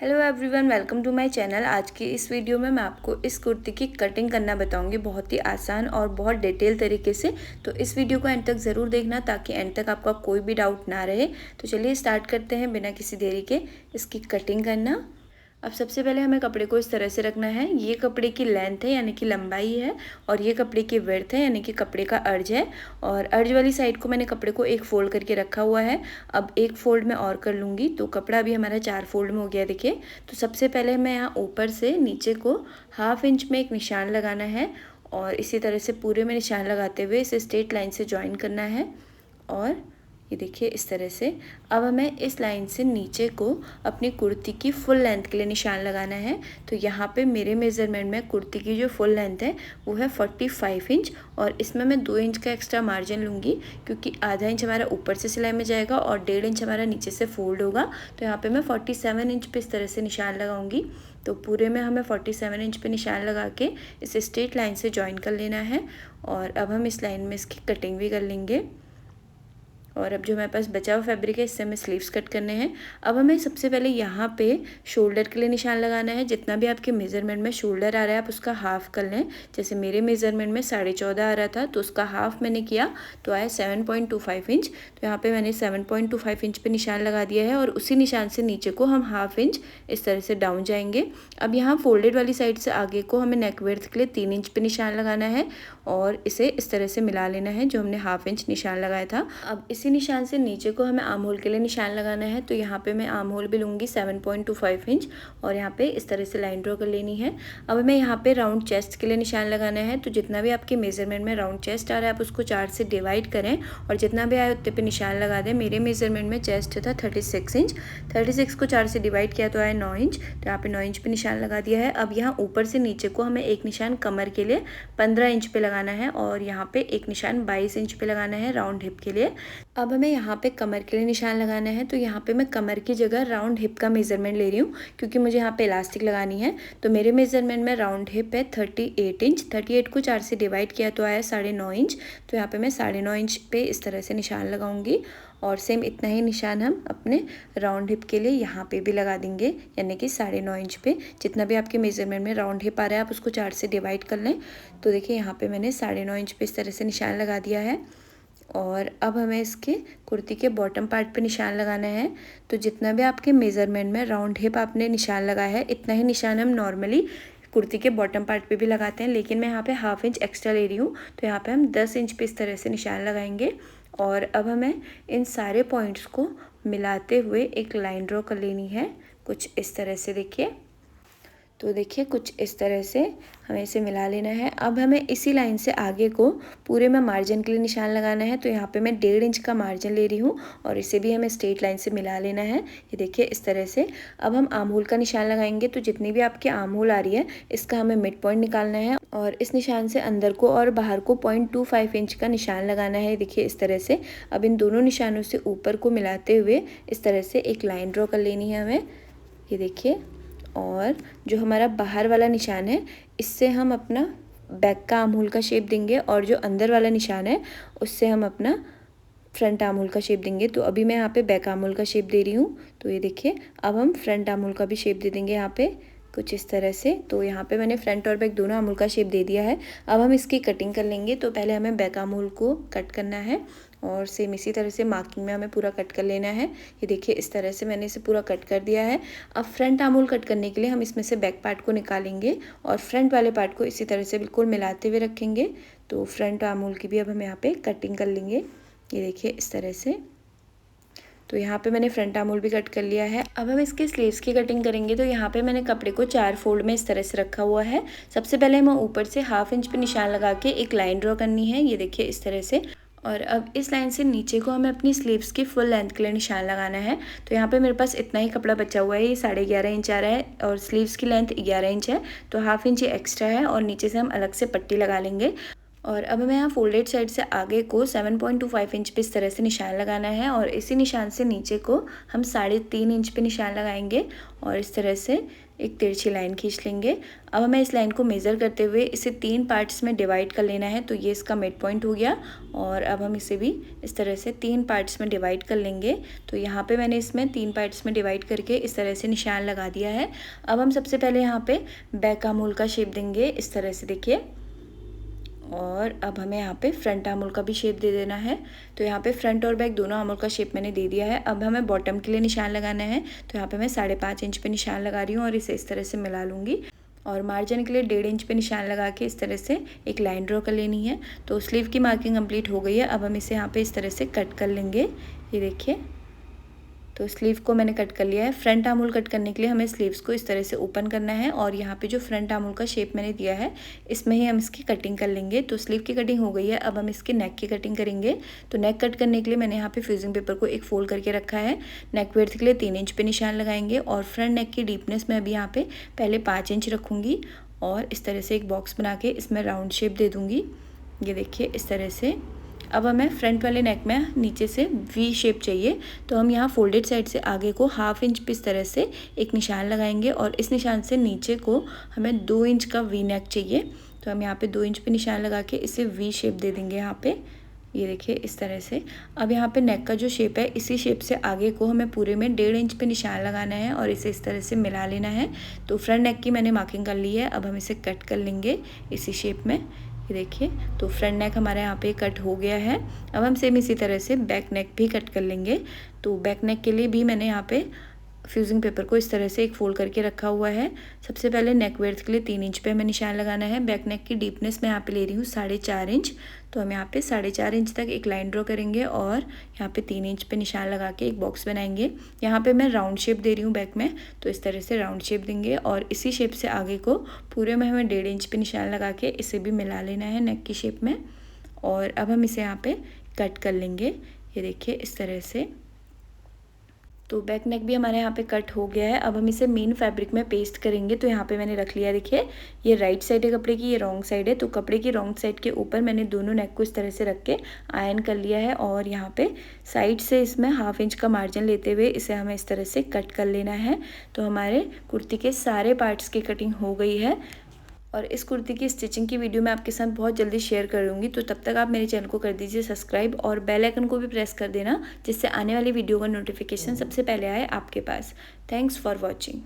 Hello everyone, welcome to my channel. आज की इस वीडियो में मैं आपको इस कुर्ती की कटिंग करना बताऊंगी, बहुत ही आसान और बहुत डिटेल तरीके से। तो इस वीडियो को एंड तक ज़रूर देखना ताकि एंड तक आपका कोई भी डाउट ना रहे। तो चलिए स्टार्ट करते हैं बिना किसी देरी के इसकी कटिंग करना। अब सबसे पहले हमें कपड़े को इस तरह से रखना है। ये कपड़े की लेंथ है यानी कि लंबाई है, और ये कपड़े की विड्थ है यानी कि कपड़े का अर्ज है। और अर्ज वाली साइड को मैंने कपड़े को एक फोल्ड करके रखा हुआ है। अब एक फोल्ड में और कर लूँगी तो कपड़ा अभी हमारा 4 फोल्ड में हो गया। देखिए, तो सबसे पहले मैं यहाँ ऊपर से नीचे को 1/2 इंच में एक निशान लगाना है, और इसी तरह से पूरे में निशान लगाते हुए इसे स्ट्रेट लाइन से ज्वाइन करना है। और ये देखिए इस तरह से। अब हमें इस लाइन से नीचे को अपनी कुर्ती की फुल लेंथ के लिए निशान लगाना है। तो यहाँ पे मेरे मेज़रमेंट में कुर्ती की जो फुल लेंथ है वो है 45 इंच, और इसमें मैं 2 इंच का एक्स्ट्रा मार्जिन लूँगी क्योंकि आधा इंच हमारा ऊपर से सिलाई में जाएगा और 1.5 इंच हमारा नीचे से फोल्ड होगा। तो यहाँ पे मैं 47 इंच पे इस तरह से निशान लगाऊंगी। तो पूरे में हमें 47 इंच पे निशान लगा के इसे स्ट्रेट लाइन से ज्वाइन कर लेना है। और अब हम इस लाइन में इसकी कटिंग भी कर लेंगे। और अब जो हमारे पास बचा हुआ फैब्रिक है इससे हमें स्लीव्स कट करने हैं। अब हमें सबसे पहले यहाँ पे शोल्डर के लिए निशान लगाना है। जितना भी आपके मेज़रमेंट में शोल्डर आ रहा है आप उसका हाफ़ कर लें। जैसे मेरे मेज़रमेंट में 14.5 आ रहा था तो उसका हाफ़ मैंने किया तो आया 7.25 इंच। तो यहाँ पे मैंने 7.25 इंच पे निशान लगा दिया है, और उसी निशान से नीचे को हम 1/2 इंच इस तरह से डाउन जाएंगे। अब यहाँ फोल्डेड वाली साइड से आगे को हमें नेक विड्थ के लिए 3 इंच पे निशान लगाना है, और इसे इस तरह से मिला लेना है जो हमने 1/2 इंच निशान लगाया था। अब इसी निशान से नीचे को हमें आर्म होल के लिए निशान लगाना है। तो यहाँ पे मैं आर्म होल भी लूँगी 7.25 इंच, और यहाँ पे इस तरह से लाइन ड्रॉ कर लेनी है। अब हमें यहाँ पे राउंड चेस्ट के लिए निशान लगाना है। तो जितना भी आपके मेज़रमेंट में राउंड चेस्ट आ रहा है आप उसको 4 से डिवाइड करें, और जितना भी आए उतने पे निशान लगा दें। मेरे मेज़रमेंट में चेस्ट था 36 इंच, 36 को 4 से डिवाइड किया तो आया 9 इंच। तो यहाँ पे 9 इंच पे निशान लगा दिया है। अब यहाँ ऊपर से नीचे को हमें एक निशान कमर के लिए 15 इंच पे लगाना है, और यहाँ पे एक निशान 22 इंच पे लगाना है राउंड हिप के लिए। अब हमें यहाँ पे कमर के लिए निशान लगाना है। तो यहाँ पे मैं कमर की जगह राउंड हिप का मेज़रमेंट ले रही हूँ क्योंकि मुझे यहाँ पे इलास्टिक लगानी है। तो मेरे मेज़रमेंट में राउंड हिप है 38 इंच, 38 को 4 से डिवाइड किया तो आया 9.5 इंच। तो यहाँ पे मैं 9.5 इंच पे इस तरह से निशान लगाऊंगी, और सेम इतना ही निशान हम अपने राउंड हिप के लिए यहाँ पे भी लगा देंगे, यानी कि 9.5 इंच पे। जितना भी आपके मेज़रमेंट में राउंड हिप आ रहा है आप उसको 4 से डिवाइड कर लें। तो देखिए यहाँ पे मैंने 9.5 इंच पे इस तरह से निशान लगा दिया है। और अब हमें इसके कुर्ती के बॉटम पार्ट पे निशान लगाना है। तो जितना भी आपके मेज़रमेंट में राउंड हिप आपने निशान लगाया है इतना ही निशान हम नॉर्मली कुर्ती के बॉटम पार्ट पे भी लगाते हैं, लेकिन मैं यहाँ पे 1/2 इंच एक्स्ट्रा ले रही हूँ। तो यहाँ पे हम 10 इंच पे इस तरह से निशान लगाएंगे। और अब हमें इन सारे पॉइंट्स को मिलाते हुए एक लाइन ड्रॉ कर लेनी है, कुछ इस तरह से। देखिए, तो देखिए कुछ इस तरह से हमें इसे मिला लेना है। अब हमें इसी लाइन से आगे को पूरे में मार्जिन के लिए निशान लगाना है। तो यहाँ पे मैं 1.5 इंच का मार्जिन ले रही हूँ, और इसे भी हमें स्ट्रेट लाइन से मिला लेना है। ये देखिए इस तरह से। अब हम आर्म होल का निशान लगाएंगे। तो जितनी भी आपकी आर्म होल आ रही है इसका हमें मिड पॉइंट निकालना है, और इस निशान से अंदर को और बाहर को 0.25 इंच का निशान लगाना है। देखिए इस तरह से। अब इन दोनों निशानों से ऊपर को मिलाते हुए इस तरह से एक लाइन ड्रॉ कर लेनी है हमें। ये देखिए, और जो हमारा बाहर वाला निशान है इससे हम अपना बैक का आर्म होल का शेप देंगे, और जो अंदर वाला निशान है उससे हम अपना फ्रंट आर्म होल का शेप देंगे। तो अभी मैं यहाँ पे बैक आर्म होल का शेप दे रही हूँ। तो ये देखिए, अब हम फ्रंट आर्म होल का भी शेप दे देंगे यहाँ पे कुछ इस तरह से। तो यहाँ पे मैंने फ्रंट और बैक दोनों आर्म होल का शेप दे दिया है। अब हम इसकी कटिंग कर लेंगे। तो पहले हमें बैक आर्म होल को कट करना है, और सेम इसी तरह से मार्किंग में हमें पूरा कट कर लेना है। ये देखिए इस तरह से मैंने इसे पूरा कट कर दिया है। अब फ्रंट आर्म होल कट करने के लिए हम इसमें से बैक पार्ट को निकालेंगे, और फ्रंट वाले पार्ट को इसी तरह से बिल्कुल मिलाते हुए रखेंगे। तो फ्रंट आर्म होल की भी अब हम यहाँ पे कटिंग कर लेंगे। ये देखिए इस तरह से। तो यहाँ पे मैंने फ्रंट आर्म होल भी कट कर लिया है। अब हम इसके स्लीव्स की कटिंग करेंगे। तो यहाँ पे मैंने कपड़े को 4 फोल्ड में इस तरह से रखा हुआ है। सबसे पहले हमें ऊपर से 1/2 इंच पे निशान लगा के एक लाइन ड्रॉ करनी है। ये देखिए इस तरह से। और अब इस लाइन से नीचे को हमें अपनी स्लीव्स की फुल लेंथ के लिए निशान लगाना है। तो यहाँ पे मेरे पास इतना ही कपड़ा बचा हुआ है, ये 11.5 इंच आ रहा है, और स्लीव्स की लेंथ 11 इंच है। तो 1/2 इंच ये एक्स्ट्रा है, और नीचे से हम अलग से पट्टी लगा लेंगे। और अब हमें यहाँ फोल्डेड साइड से आगे को 7.25 इंच पे इस तरह से निशान लगाना है और इसी निशान से नीचे को हम 3.5 इंच पे निशान लगाएंगे और इस तरह से एक तिरछी लाइन खींच लेंगे। अब हमें इस लाइन को मेज़र करते हुए इसे 3 पार्ट्स में डिवाइड कर लेना है। तो ये इसका मिड पॉइंट हो गया और अब हम इसे भी इस तरह से 3 पार्ट्स में डिवाइड कर लेंगे। तो यहाँ पे मैंने इसमें 3 पार्ट्स में डिवाइड करके इस तरह से निशान लगा दिया है। अब हम सबसे पहले यहाँ पे बैक आर्म होल का शेप देंगे इस तरह से, देखिए। और अब हमें यहाँ पे फ्रंट आर्म होल का भी शेप दे देना है। तो यहाँ पे फ्रंट और बैक दोनों आर्म होल का शेप मैंने दे दिया है। अब हमें बॉटम के लिए निशान लगाना है। तो यहाँ पे मैं 5.5 इंच पे निशान लगा रही हूँ और इसे इस तरह से मिला लूँगी और मार्जिन के लिए 1.5 इंच पे निशान लगा के इस तरह से एक लाइन ड्रॉ कर लेनी है। तो स्लीव की मार्किंग कंप्लीट हो गई है। अब हम इसे यहाँ पे इस तरह से कट कर लेंगे, ये देखिए। तो स्लीव को मैंने कट कर लिया है। फ्रंट आर्म होल कट करने के लिए हमें स्लीव्स को इस तरह से ओपन करना है और यहाँ पे जो फ्रंट आर्म होल का शेप मैंने दिया है इसमें ही हम इसकी कटिंग कर लेंगे। तो स्लीव की कटिंग हो गई है। अब हम इसके नेक की कटिंग करेंगे। तो नेक कट करने के लिए मैंने यहाँ पे फ्यूजिंग पेपर को एक फोल्ड करके रखा है। नेक विड्थ के लिए 3 इंच पे निशान लगाएंगे और फ्रंट नेक की डीपनेस मैं अभी यहाँ पे पहले 5 इंच रखूँगी और इस तरह से एक बॉक्स बना के इसमें राउंड शेप दे दूँगी, ये देखिए इस तरह से। अब हमें फ्रंट वाले नेक में नीचे से वी शेप चाहिए। तो हम यहाँ फोल्डेड साइड से आगे को 1/2 इंच पे इस तरह से एक निशान लगाएंगे और इस निशान से नीचे को हमें 2 इंच का वी नेक चाहिए। तो हम यहाँ पे 2 इंच पे निशान लगा के इसे वी शेप दे देंगे यहाँ पे, ये देखिए इस तरह से। अब यहाँ पे नेक का जो शेप है इसी शेप से आगे को हमें पूरे में 1.5 इंच पे निशान लगाना है और इसे इस तरह से मिला लेना है। तो फ्रंट नेक की मैंने मार्किंग कर ली है। अब हम इसे कट कर लेंगे इसी शेप में, ये देखिए। तो फ्रंट नेक हमारे यहाँ पे कट हो गया है। अब हम सेम इसी तरह से बैक नेक भी कट कर लेंगे। तो बैक नेक के लिए भी मैंने यहाँ पे फ्यूजिंग पेपर को इस तरह से एक फोल्ड करके रखा हुआ है। सबसे पहले नेक विड्थ के लिए 3 इंच पे हमें निशान लगाना है। बैक नेक की डीपनेस मैं यहाँ पे ले रही हूँ 4.5 इंच। तो हम यहाँ पे 4.5 इंच तक एक लाइन ड्रॉ करेंगे और यहाँ पे 3 इंच पे निशान लगा के एक बॉक्स बनाएंगे। यहाँ पे मैं राउंड शेप दे रही हूँ बैक में, तो इस तरह से राउंड शेप देंगे और इसी शेप से आगे को पूरे में हमें 1.5 इंच पे निशान लगा के इसे भी मिला लेना है नेक की शेप में। और अब हम इसे यहाँ पे कट कर लेंगे, ये देखिए इस तरह से। तो बैक नेक भी हमारे यहाँ पे कट हो गया है। अब हम इसे मेन फैब्रिक में पेस्ट करेंगे। तो यहाँ पे मैंने रख लिया, देखिए ये राइट साइड है कपड़े की, ये रॉन्ग साइड है। तो कपड़े की रॉन्ग साइड के ऊपर मैंने दोनों नेक को इस तरह से रख के आयरन कर लिया है और यहाँ पे साइड से इसमें 1/2 इंच का मार्जिन लेते हुए इसे हमें इस तरह से कट कर लेना है। तो हमारे कुर्ती के सारे पार्ट्स की कटिंग हो गई है और इस कुर्ती की स्टिचिंग की वीडियो मैं आपके साथ बहुत जल्दी शेयर करूँगी। तो तब तक आप मेरे चैनल को कर दीजिए सब्सक्राइब और बेल आइकन को भी प्रेस कर देना, जिससे आने वाली वीडियो का नोटिफिकेशन सबसे पहले आए आपके पास। Thanks for watching.